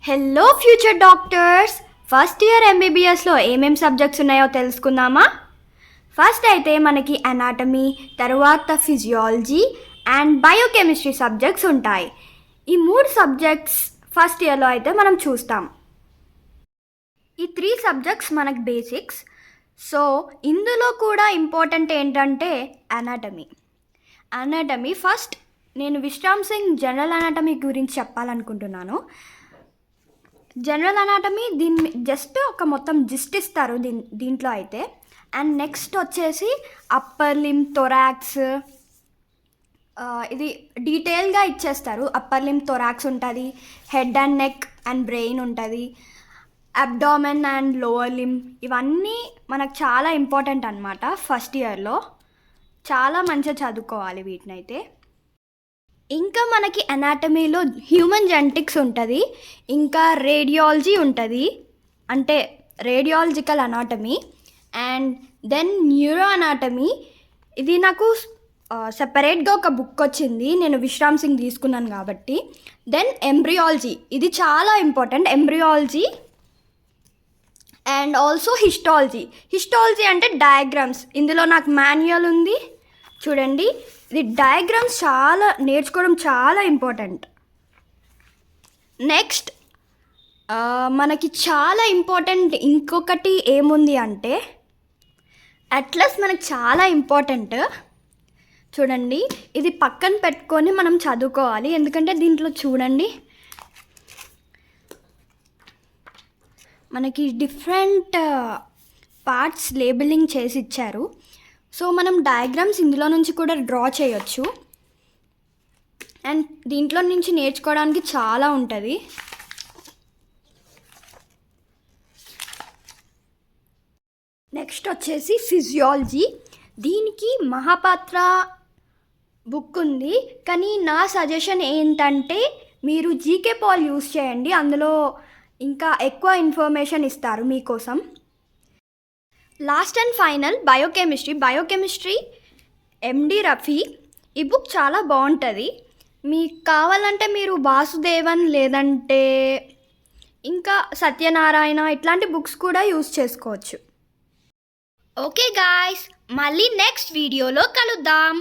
Hello future doctors, first year ఎంబీబీఎస్లో ఏమేం subjects ఉన్నాయో తెలుసుకుందామా? ఫస్ట్ అయితే మనకి అనాటమీ, తర్వాత ఫిజియాలజీ అండ్ బయోకెమిస్ట్రీ సబ్జెక్ట్స్ ఉంటాయి. ఈ 3 సబ్జెక్ట్స్ ఫస్ట్ ఇయర్లో అయితే మనం చూస్తాం. ఈ 3 సబ్జెక్ట్స్ మనకు బేసిక్స్. సో ఇందులో కూడా ఇంపార్టెంట్ ఏంటంటే అనాటమీ ఫస్ట్ నేను విశ్రామ్ సింగ్ జనరల్ అనాటమీ గురించి చెప్పాలనుకుంటున్నాను. జనరల్ అనాటమీ దీన్ని జస్ట్ ఒక మొత్తం జిస్ట్ ఇస్తారు దీంట్లో అయితే. అండ్ నెక్స్ట్ వచ్చేసి అప్పర్ లిమ్, థొరాక్స్, ఇది డీటెయిల్గా ఇచ్చేస్తారు. అప్పర్ లిమ్, థొరాక్స్ ఉంటుంది, head and neck and brain ఉంటుంది, అబ్డామెన్ అండ్ లోవర్ లిమ్. ఇవన్నీ మనకు చాలా ఇంపార్టెంట్ అనమాట. ఫస్ట్ ఇయర్లో చాలా మంచిగా చదువుకోవాలి వీటినైతే. ఇంకా మనకి అనాటమీలో హ్యూమన్ జెనెటిక్స్ ఉంటుంది, ఇంకా రేడియాలజీ ఉంటుంది, అంటే radiological anatomy, and then neuro anatomy. ఇది నాకు సెపరేట్గా ఒక బుక్ వచ్చింది, నేను విశ్రామ్ సింగ్ తీసుకున్నాను కాబట్టి. దెన్ ఎంబ్రియాలజీ, ఇది చాలా important, embryology. And also histology అంటే డయాగ్రామ్స్. ఇందులో నాకు మాన్యువల్ ఉంది చూడండి. ఇది డయాగ్రామ్స్ చాలా నేర్చుకోవడం చాలా ఇంపార్టెంట్. నెక్స్ట్ మనకి చాలా ఇంపార్టెంట్ ఇంకొకటి ఏముంది అంటే అట్లస్. మనకి చాలా ఇంపార్టెంట్ చూడండి. ఇది పక్కన పెట్టుకొని మనం చదువుకోవాలి, ఎందుకంటే దీంట్లో చూడండి మనకి డిఫరెంట్ పార్ట్స్ లేబులింగ్ చేసి ఇచ్చారు. సో మనం డయాగ్రామ్స్ ఇందులో నుంచి కూడా డ్రా చేయొచ్చు. అండ్ దీంట్లో నుంచి నేర్చుకోవడానికి చాలా ఉంటుంది. నెక్స్ట్ వచ్చేసి ఫిజియాలజీ. దీనికి మహాపాత్ర బుక్ ఉంది, కానీ నా సజెషన్ ఏంటంటే మీరు జీకే పాల్ యూస్ చేయండి, అందులో ఇంకా ఎక్కువ ఇన్ఫర్మేషన్ ఇస్తారు మీకోసం. లాస్ట్ అండ్ ఫైనల్ బయోకెమిస్ట్రీ ఎండి రఫీ. ఈ బుక్ చాలా బాగుంటుంది. మీకు కావాలంటే మీరు వాసుదేవన్ లేదంటే ఇంకా సత్యనారాయణ ఇట్లాంటి బుక్స్ కూడా యూస్ చేసుకోవచ్చు. ఓకే గాయ్స్, మళ్ళీ నెక్స్ట్ వీడియోలో కలుద్దాం.